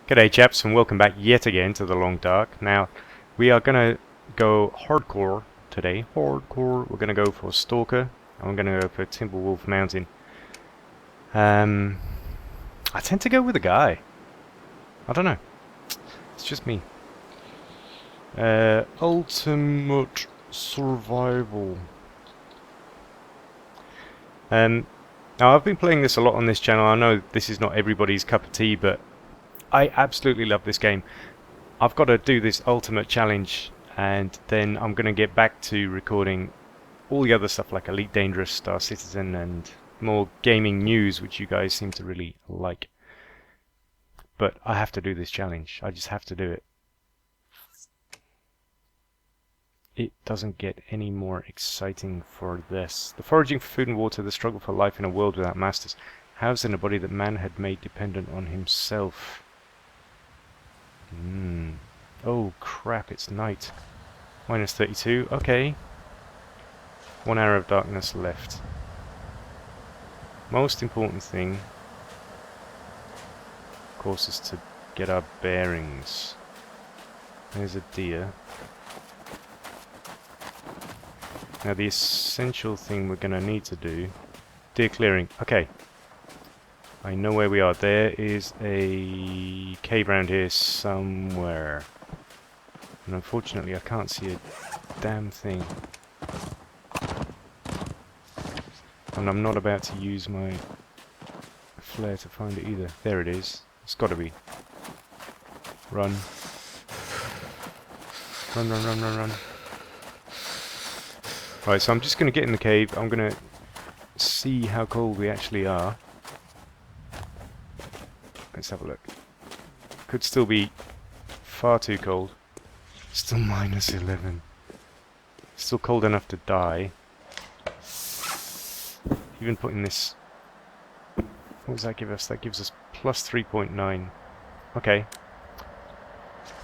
G'day chaps, and welcome back yet again to the Long Dark. Now, we are going to go hardcore today. Hardcore. We're going to go for Stalker, and we're going to go for Timberwolf Mountain. I tend to go with a guy. I don't know. It's just me. Ultimate Survival. Now, I've been playing this a lot on this channel. I know this is not everybody's cup of tea, but I absolutely love this game. I've got to do this ultimate challenge, and then I'm going to get back to recording all the other stuff like Elite Dangerous, Star Citizen, and more gaming news, which you guys seem to really like. But I have to do this challenge. I just have to do it. It doesn't get any more exciting for this. The foraging for food and water, the struggle for life in a world without masters. Housed in a body that man had made dependent on himself. Oh crap, it's night. Minus 32, okay. 1 hour of darkness left. Most important thing, of course, is to get our bearings. There's a deer. Now the essential thing we're going to need to do, deer clearing. Okay, I know where we are. There is a cave around here somewhere. And unfortunately I can't see a damn thing. And I'm not about to use my flare to find it either. There it is. It's got to be. Run. Run, run, run, run, run. Right, so I'm just going to get in the cave. I'm going to see how cold we actually are. Let's have a look. Could still be far too cold. Still minus 11. Still cold enough to die. Even putting this... What does that give us? That gives us plus 3.9. Okay.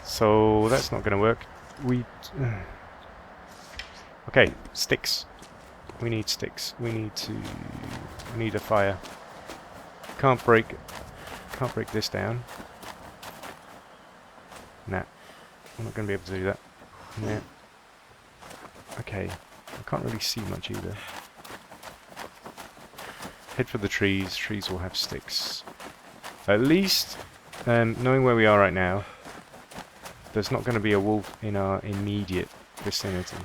So that's not going to work. Okay, sticks. We need sticks. We need a fire. Can't break this down. Nah. I'm not going to be able to do that. Nah. Okay. I can't really see much either. Head for the trees. Trees will have sticks. At least, knowing where we are right now, there's not going to be a wolf in our immediate vicinity.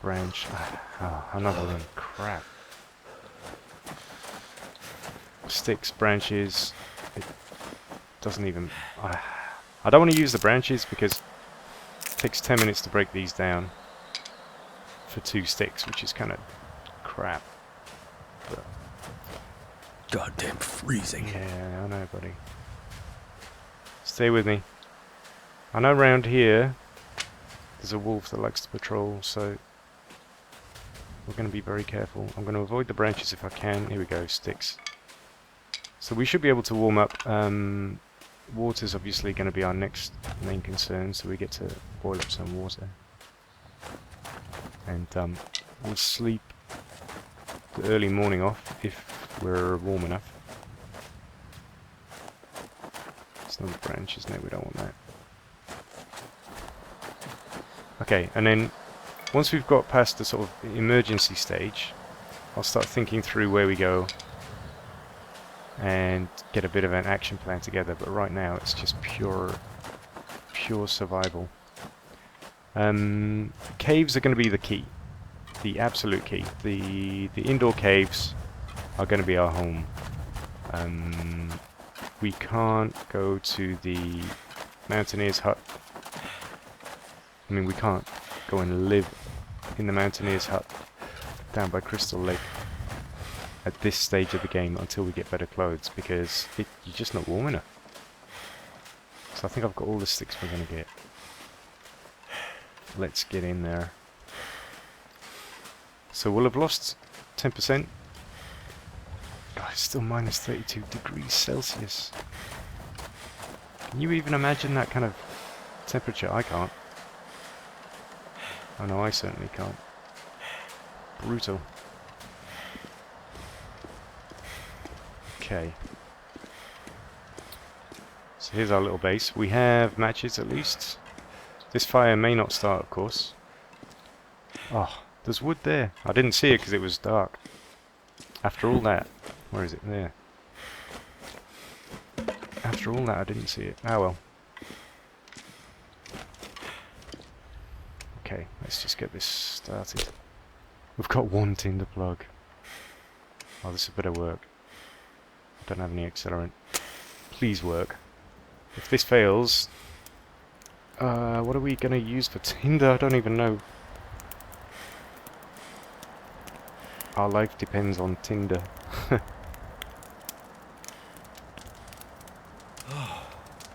Branch. Oh, another one. Crap. Sticks, branches. It doesn't even... I don't want to use the branches because it takes 10 minutes to break these down for 2 sticks, which is kind of crap. But goddamn freezing. Yeah, I know, buddy. Stay with me. I know around here there's a wolf that likes to patrol, so we're going to be very careful. I'm going to avoid the branches if I can. Here we go, sticks. So we should be able to warm up. Water's obviously going to be our next main concern, so we get to boil up some water. And we'll sleep the early morning off if we're warm enough. It's not a branch, isn't it? We don't want that. Okay, and then once we've got past the sort of emergency stage, I'll start thinking through where we go and get a bit of an action plan together. But right now it's just pure survival. Caves are going to be the key, the absolute key. The indoor caves are going to be our home. We can't go to the mountaineer's hut. I mean, we can't go and live in the mountaineer's hut down by Crystal Lake at this stage of the game until we get better clothes, because you're just not warm enough. So I think I've got all the sticks we're going to get. Let's get in there. So we'll have lost 10%. God, it's still minus 32 degrees Celsius. Can you even imagine that kind of temperature? I can't. Oh no, I certainly can't. Brutal. Okay. So here's our little base. We have matches at least. This fire may not start, of course. Oh, there's wood there. I didn't see it because it was dark. After all that, where is it? There. After all that, I didn't see it. Ah well. Okay, let's just get this started. We've got one tinder plug. Oh, this is a bit of work. I don't have any accelerant. Please work. If this fails, what are we going to use for tinder? I don't even know. Our life depends on tinder.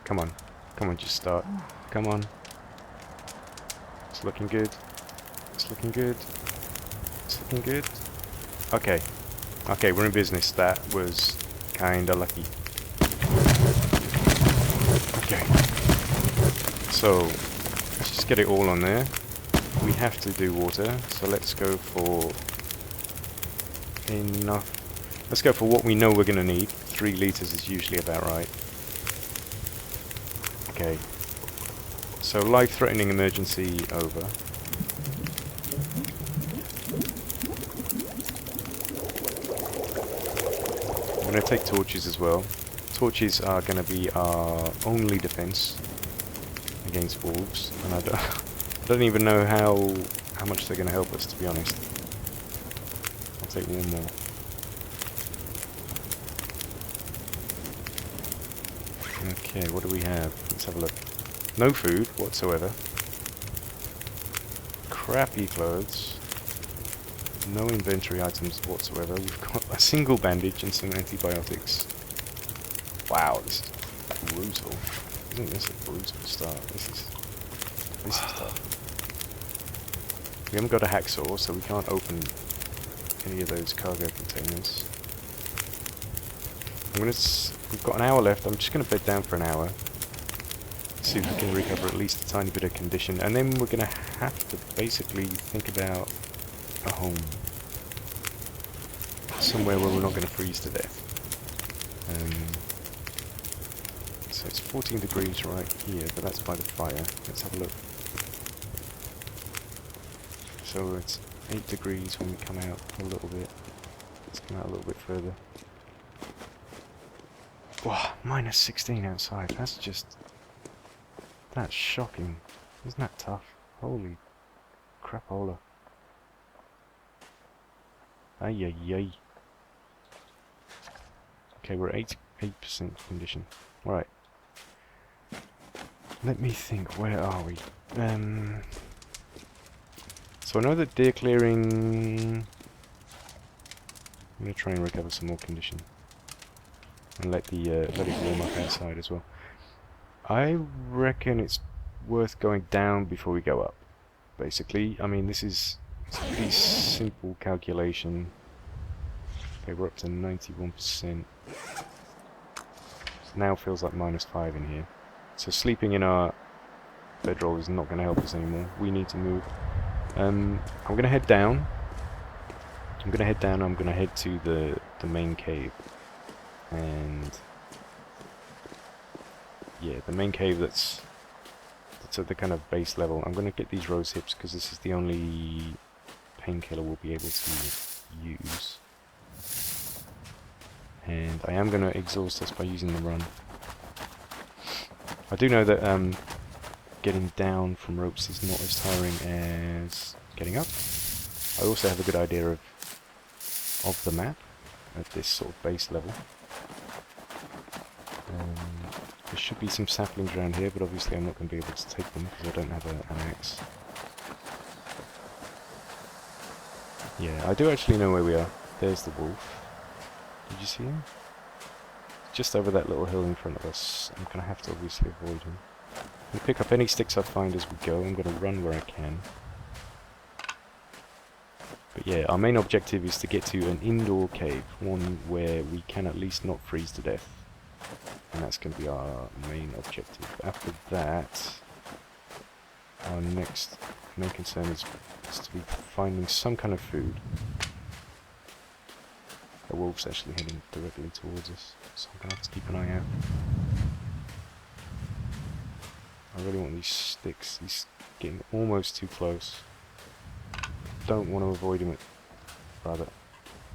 Come on. Come on, just start. Come on. It's looking good. It's looking good. It's looking good. Okay. Okay, we're in business. That was kinda lucky. Okay. So, let's just get it all on there. We have to do water, so let's go for enough. Let's go for what we know we're going to need. 3 litres is usually about right. Okay. So, life-threatening emergency over. I'm going to take torches as well. Torches are going to be our only defense against wolves, and I don't even know how much they're going to help us, to be honest. I'll take one more. Okay, what do we have? Let's have a look. No food whatsoever. Crappy clothes. No inventory items whatsoever. We've got a single bandage and some antibiotics. Wow, this is brutal. Isn't this a brutal start? This is tough. We haven't got a hacksaw, so we can't open any of those cargo containers. We've got an hour left. I'm just gonna bed down for an hour. See if we can recover at least a tiny bit of condition, and then we're gonna have to basically think about a home. Somewhere where we're not gonna freeze to death. So it's 14 degrees right here, but that's by the fire. Let's have a look. So it's 8 degrees when we come out a little bit. Let's come out a little bit further. Wow, minus 16 outside. That's shocking. Isn't that tough? Holy crapola. Ay ay ay. Okay, we're 8% condition. Right. Let me think, where are we? So I know that deer clearing... I'm going to try and recover some more condition. And let it warm up outside as well. I reckon it's worth going down before we go up. Basically, I mean, it's a pretty simple calculation. Okay, we're up to 91%. Now feels like -5 in here. So sleeping in our bedroll is not going to help us anymore. We need to move. I'm going to head down. I'm going to head to the main cave. And yeah, the main cave that's at the kind of base level. I'm going to get these rose hips because this is the only painkiller we'll be able to use. And I am going to exhaust us by using the run. I do know that getting down from ropes is not as tiring as getting up. I also have a good idea of the map at this sort of base level. There should be some saplings around here, but obviously I'm not going to be able to take them because I don't have an axe. Yeah, I do actually know where we are. There's the wolf. Did you see him? Just over that little hill in front of us. I'm going to have to obviously avoid him. I'm going to pick up any sticks I find as we go. I'm going to run where I can. But yeah, our main objective is to get to an indoor cave. One where we can at least not freeze to death. And that's going to be our main objective. After that, our next main concern is to be finding some kind of food. The wolf's actually heading directly towards us, so I'm going to have to keep an eye out. I really want these sticks. He's getting almost too close. Don't want to avoid him. Rather,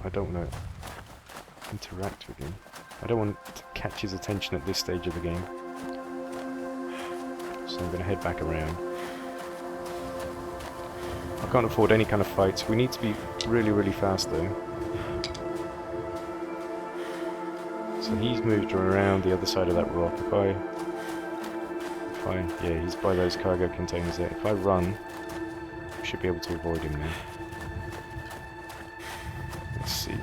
I don't want to interact with him. I don't want to catch his attention at this stage of the game. So I'm going to head back around. I can't afford any kind of fights. We need to be really, really fast though. So he's moved around the other side of that rock. Yeah, he's by those cargo containers there. If I run, I should be able to avoid him now. Let's see.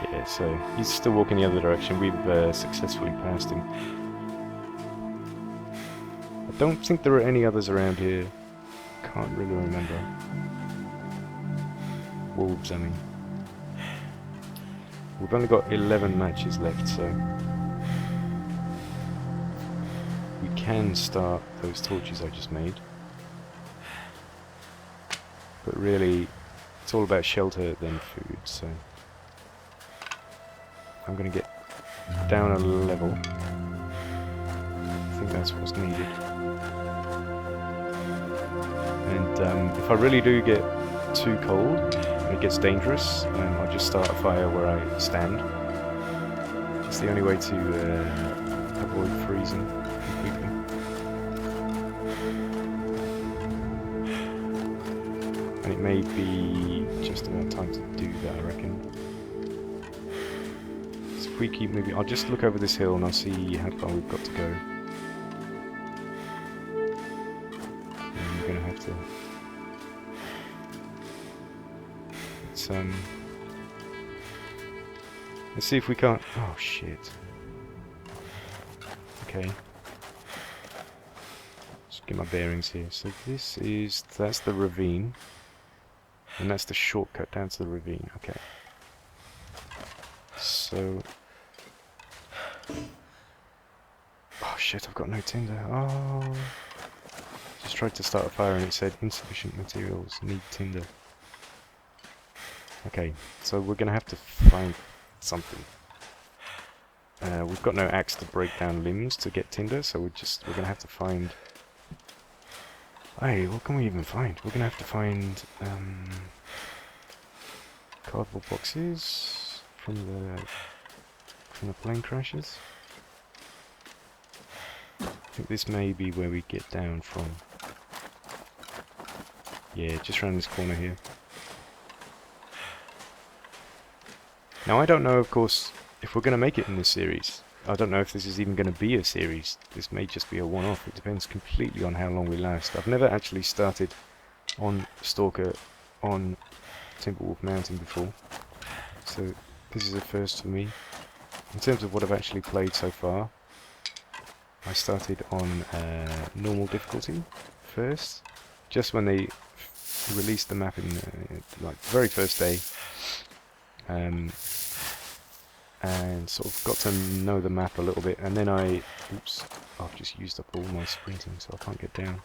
Yeah, so he's still walking the other direction. We've successfully passed him. I don't think there are any others around here. Can't really remember. Wolves, I mean. We've only got 11 matches left, so we can start those torches I just made. But really, it's all about shelter than food, so I'm going to get down a level. I think that's what's needed. And if I really do get too cold and it gets dangerous, I'll just start a fire where I stand. It's the only way to avoid freezing completely. And it may be just about time to do that, I reckon. So if we keep moving, I'll just look over this hill and I'll see how far we've got to go. And we're going to have to... Let's see if we can't... Oh, shit. Okay. Just get my bearings here. So this is... That's the ravine. And that's the shortcut down to the ravine. Okay. So... Oh, shit, I've got no tinder. Oh... Just tried to start a fire and it said insufficient materials, need tinder. Okay, so we're going to have to find something. We've got no axe to break down limbs to get tinder, so we're going to have to find... Hey, what can we even find? We're going to have to find cardboard boxes from the plane crashes. I think this may be where we get down from. Yeah, just around this corner here. Now I don't know, of course, if we're going to make it in this series. I don't know if this is even going to be a series. This may just be a one-off. It depends completely on how long we last. I've never actually started on Stalker on Timberwolf Mountain before. So this is a first for me. In terms of what I've actually played so far, I started on normal difficulty first. Just when they released the map in like the very first day. And sort of got to know the map a little bit, and then oops, I've just used up all my sprinting, so I can't get down.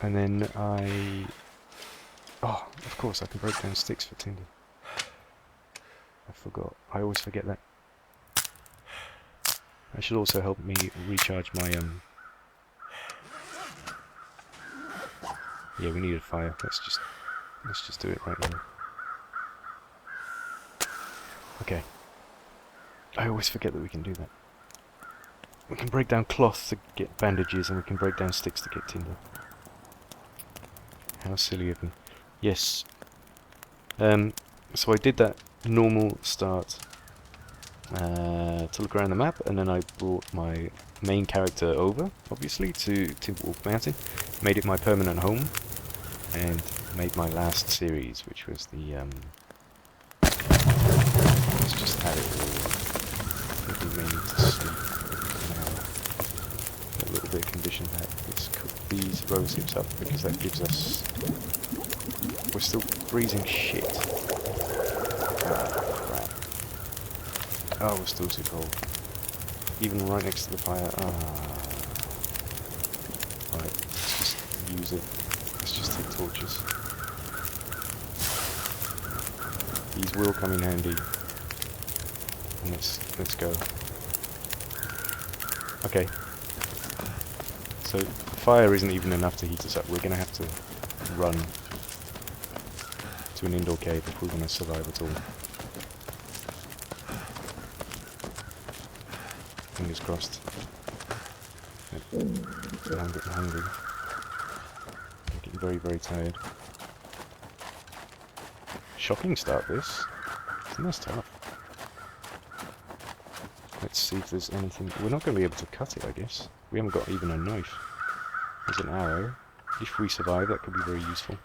And then oh, of course I can break down sticks for tinder. I forgot. I always forget that. That should also help me recharge my Yeah, we need a fire. Let's just do it right now. Okay. I always forget that we can do that. We can break down cloth to get bandages, and we can break down sticks to get tinder. How silly of me. Yes. So I did that normal start to look around the map, and then I brought my main character over, obviously, to Timberwolf Mountain. Made it my permanent home, and made my last series, which was the let's just have it all. I think we may need to sleep now. Get a little bit of condition back. Let's cook these rose hips up because that gives us... We're still freezing shit. Oh, crap. Oh, we're still too cold. Even right next to the fire. Right, let's just use it. Let's just take torches. These will come in handy. And let's go. Okay. So fire isn't even enough to heat us up. We're going to have to run to an indoor cave if we're going to survive at all. Fingers crossed. But I'm getting hungry. I'm getting very, very tired. Shocking start this. Isn't this tough? Let's see if there's anything... We're not going to be able to cut it, I guess. We haven't got even a knife. There's an arrow. If we survive, that could be very useful.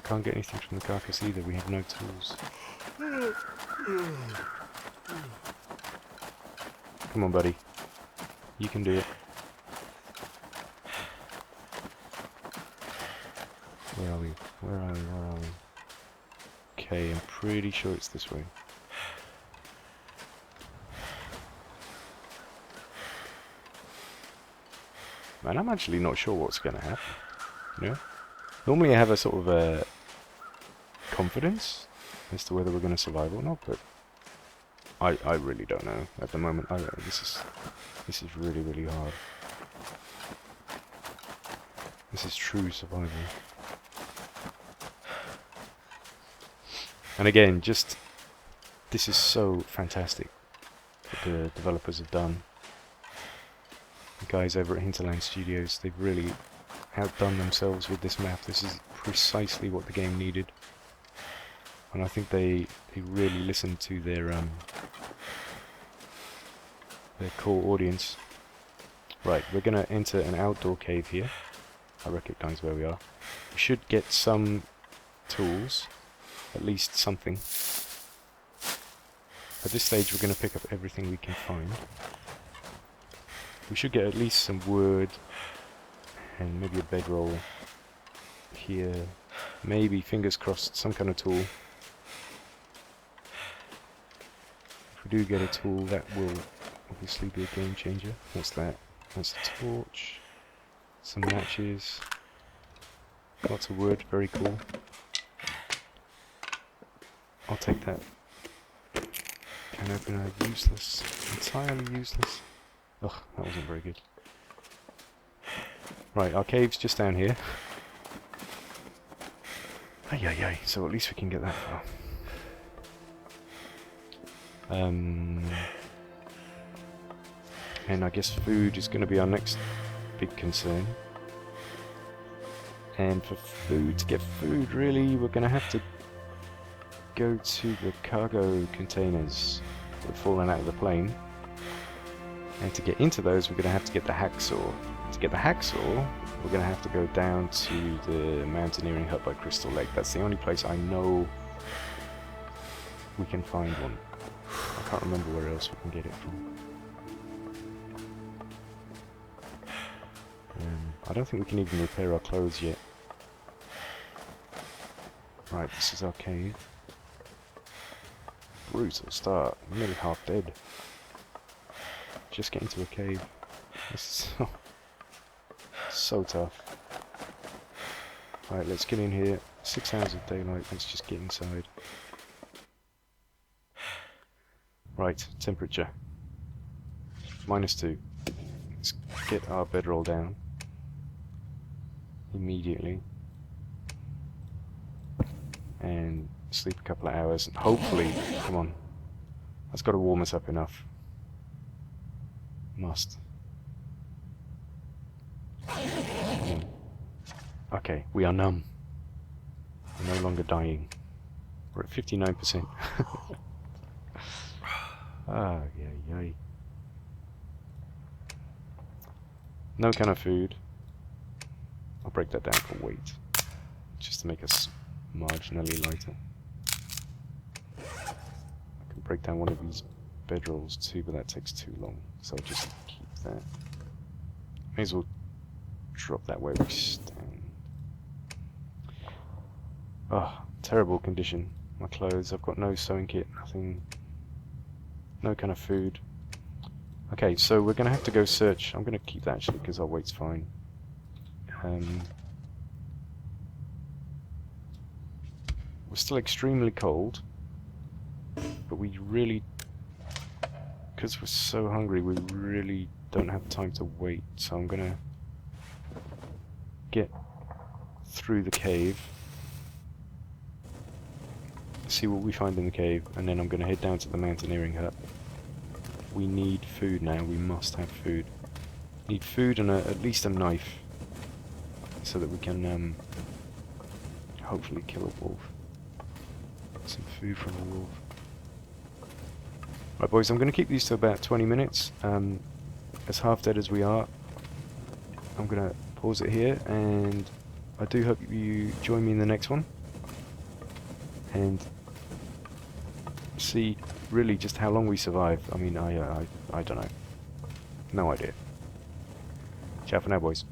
Can't get anything from the carcass either. We have no tools. Come on, buddy. You can do it. Where are we? Where are we? Where are we? Okay, I'm pretty sure it's this way. Man, I'm actually not sure what's going to happen. You know? Normally I have a sort of a confidence as to whether we're going to survive or not, but I really don't know at the moment. This is really, really hard. This is true survival. And again, this is so fantastic what the developers have done. The guys over at Hinterland Studios, they've really outdone themselves with this map. This is precisely what the game needed. And I think they really listened to their core audience. Right, we're going to enter an outdoor cave here. I recognise where we are. We should get some tools. At least something. At this stage we're going to pick up everything we can find. We should get at least some wood and maybe a bedroll here. Maybe, fingers crossed, some kind of tool. If we do get a tool, that will obviously be a game changer. What's that? That's a torch. Some matches. Lots of wood, very cool. I'll take that. Can opener useless. Entirely useless. Ugh, that wasn't very good. Right, our cave's just down here. Ay, so at least we can get that far. And I guess food is going to be our next big concern. And for food, to get food, really, we're going to have to go to the cargo containers that have fallen out of the plane, and to get into those we're going to have to get the hacksaw. To get the hacksaw we're going to have to go down to the mountaineering hut by Crystal Lake. That's the only place I know we can find one. I can't remember where else we can get it from. I don't think we can even repair our clothes yet. Right, this is our cave. Brutal start. I'm nearly half dead. Just getting to a cave. This is so tough. Right, let's get in here. 6 hours of daylight. Let's just get inside. Right, temperature. -2. Let's get our bedroll down. Immediately. And sleep a couple of hours, and hopefully, come on, that's got to warm us up enough. Must. Okay, we are numb. We're no longer dying. We're at 59%. Yay. No kind of food. I'll break that down for weight, just to make us marginally lighter. I can break down one of these bedrolls too, but that takes too long, so I'll just keep that. May as well drop that where we stand. Oh, terrible condition. My clothes, I've got no sewing kit, nothing, no kind of food. Okay, so we're going to have to go search. I'm going to keep that actually because our weight's fine. We're still extremely cold, but we really because we're so hungry, we really don't have time to wait. So I'm gonna get through the cave, see what we find in the cave, and then I'm gonna head down to the mountaineering hut. We need food now. We must have food. Need food and at least a knife, so that we can hopefully kill a wolf. Some food from a wolf. Right, boys, I'm going to keep these to about 20 minutes. As half dead as we are, I'm going to pause it here, and I do hope you join me in the next one and see really just how long we survive. I mean, I don't know. No idea. Ciao for now, boys.